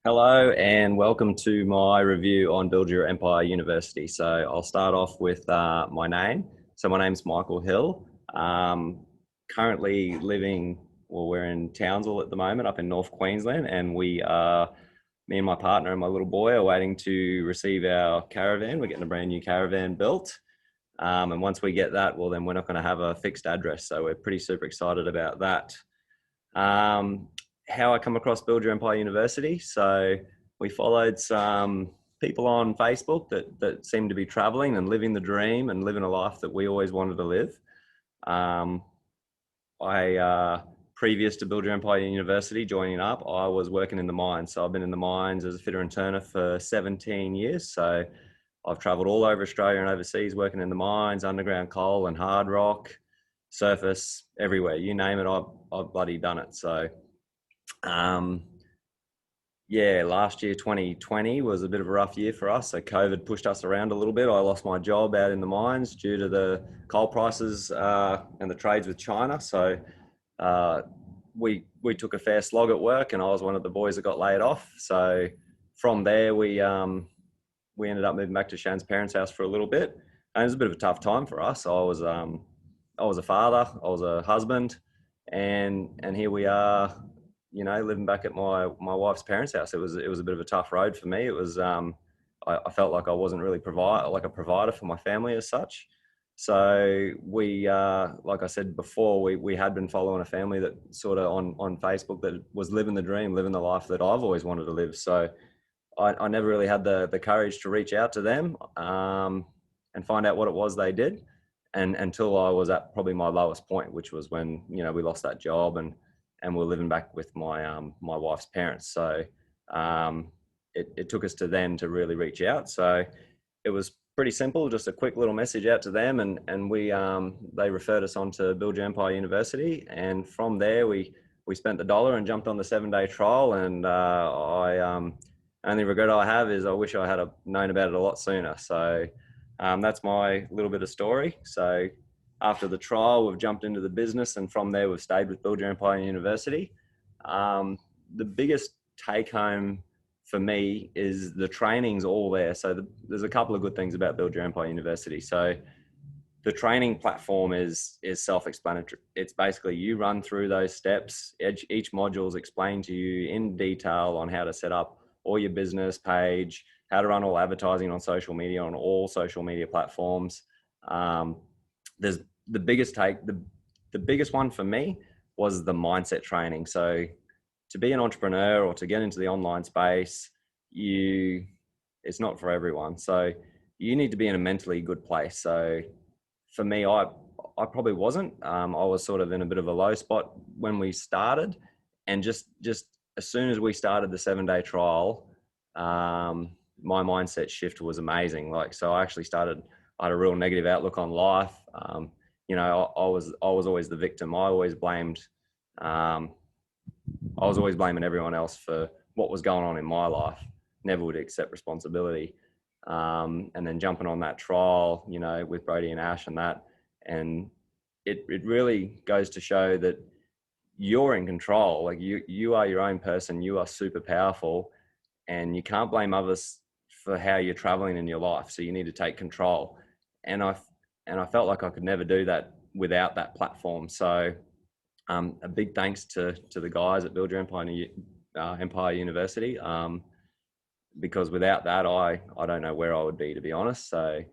Hello and welcome to my review on Build Your Empire University. So I'll start off with my name. So my name's Michael Hill. Currently living, well, we're in Townsville at the moment, up in North Queensland, and me and my partner and my little boy are waiting to receive our caravan. We're getting a brand new caravan built. And once we get that, well, then we're not going to have a fixed address. So we're pretty super excited about that. Um, how I come across Build Your Empire University. So we followed some people on Facebook that seemed to be traveling and living the dream and living a life that we always wanted to live. Um, I previous to Build Your Empire University joining up, I was working in the mines. So I've been in the mines as a fitter and turner for 17 years. So I've traveled all over Australia and overseas working in the mines, underground coal and hard rock, surface, everywhere. You name it, I've bloody done it. So um, yeah, last year, 2020, was a bit of a rough year for us. So COVID pushed us around a little bit. I lost my job out in the mines due to the coal prices and the trades with China. So uh, we took a fair slog at work, and I was one of the boys that got laid off. So from there, we ended up moving back to Shan's parents' house for a little bit, and it was a bit of a tough time for us. I was a father, I was a husband, and here we are, living back at my wife's parents' house. It was a bit of a tough road for me. It was I felt like I wasn't really a provider for my family as such. So like I said before, we had been following a family that sort of on Facebook that was living the dream, living the life that I've always wanted to live. So I never really had the courage to reach out to them and find out what it was they did, and until I was at probably my lowest point, which was when we lost that job and we're living back with my wife's parents. So it took us to then to really reach out. So it was pretty simple, just a quick little message out to them, and they referred us on to Build Your Empire University, and from there we spent the dollar and jumped on the 7-day trial, and I only regret I have is I wish I had known about it a lot sooner. So that's my little bit of story. So after the trial, we've jumped into the business, and from there, we've stayed with Build Your Empire University. The biggest take home for me is the training's all there. So there's a couple of good things about Build Your Empire University. So the training platform is self-explanatory. It's basically you run through those steps. Each module is explained to you in detail on how to set up all your business page, how to run all advertising on social media, on all social media platforms. There's the biggest one for me was the mindset training. So to be an entrepreneur or to get into the online space, it's not for everyone. So you need to be in a mentally good place. So for me, I probably wasn't. I was sort of in a bit of a low spot when we started, and just as soon as we started the 7-day trial, my mindset shift was amazing. Like, so I actually I had a real negative outlook on life. I was always the victim. I was always blaming everyone else for what was going on in my life. Never would accept responsibility. And then jumping on that trial, with Brody and Ash and that, and it really goes to show that you're in control. Like you are your own person. You are super powerful, and you can't blame others for how you're traveling in your life. So you need to take control. And I felt like I could never do that without that platform. So a big thanks to the guys at Build Your Empire University, because without that, I don't know where I would be, to be honest. So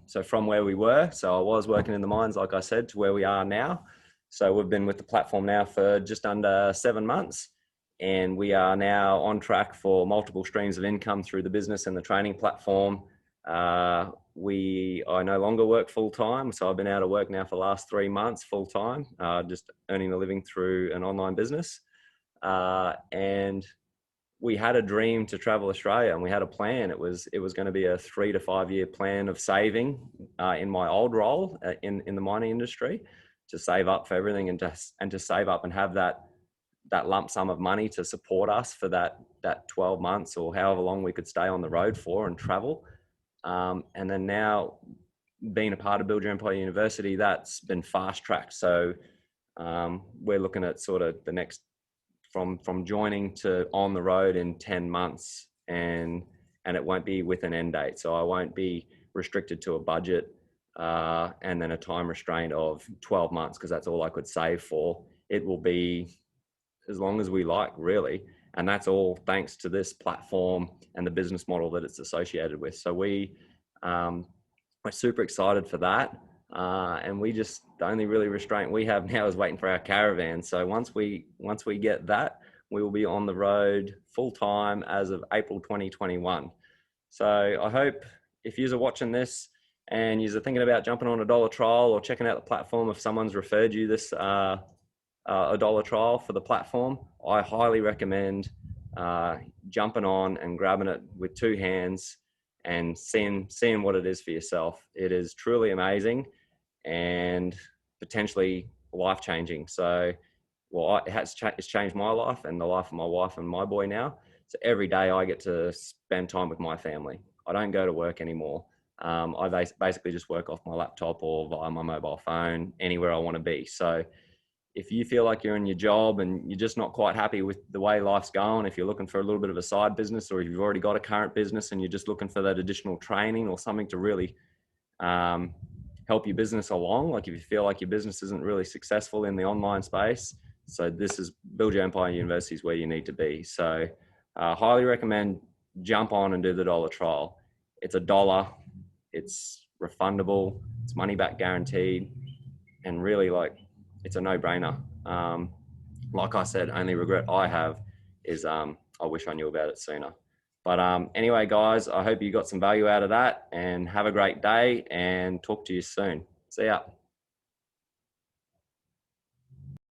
so from where we were, so I was working in the mines, like I said, to where we are now. So we've been with the platform now for just under 7 months, and we are now on track for multiple streams of income through the business and the training platform. I no longer work full time, so I've been out of work now for the last 3 months full time, just earning a living through an online business. And we had a dream to travel Australia, and we had a plan. It was going to be a 3 to 5 year plan of saving in my old role in the mining industry, to save up for everything and to save up and have that lump sum of money to support us for that 12 months or however long we could stay on the road for and travel. And then now, being a part of Build Your Empire University, that's been fast tracked. So we're looking at sort of the next from joining to on the road in 10 months, and it won't be with an end date. So I won't be restricted to a budget and then a time restraint of 12 months, because that's all I could save for. It will be as long as we like, really. And that's all thanks to this platform and the business model that it's associated with. So we're super excited for that. And we just, the only really restraint we have now is waiting for our caravan. So once we get that, we will be on the road full time as of April 2021. So I hope if you're watching this and you're thinking about jumping on a dollar trial or checking out the platform, if someone's referred you this a dollar trial for the platform, I highly recommend jumping on and grabbing it with two hands and seeing what it is for yourself. It is truly amazing and potentially life-changing. So, well, it's changed my life and the life of my wife and my boy now. So every day I get to spend time with my family. I don't go to work anymore. I basically just work off my laptop or via my mobile phone anywhere I want to be. So if you feel like you're in your job and you're just not quite happy with the way life's going, if you're looking for a little bit of a side business, or if you've already got a current business and you're just looking for that additional training or something to really help your business along, like if you feel like your business isn't really successful in the online space, so this is Build Your Empire University is where you need to be. So highly recommend jump on and do the dollar trial. It's $1, it's refundable, it's money back guaranteed, and really, like, it's a no-brainer. Like I said, only regret I have is I wish I knew about it sooner. But anyway, guys, I hope you got some value out of that, and have a great day, and talk to you soon. See ya.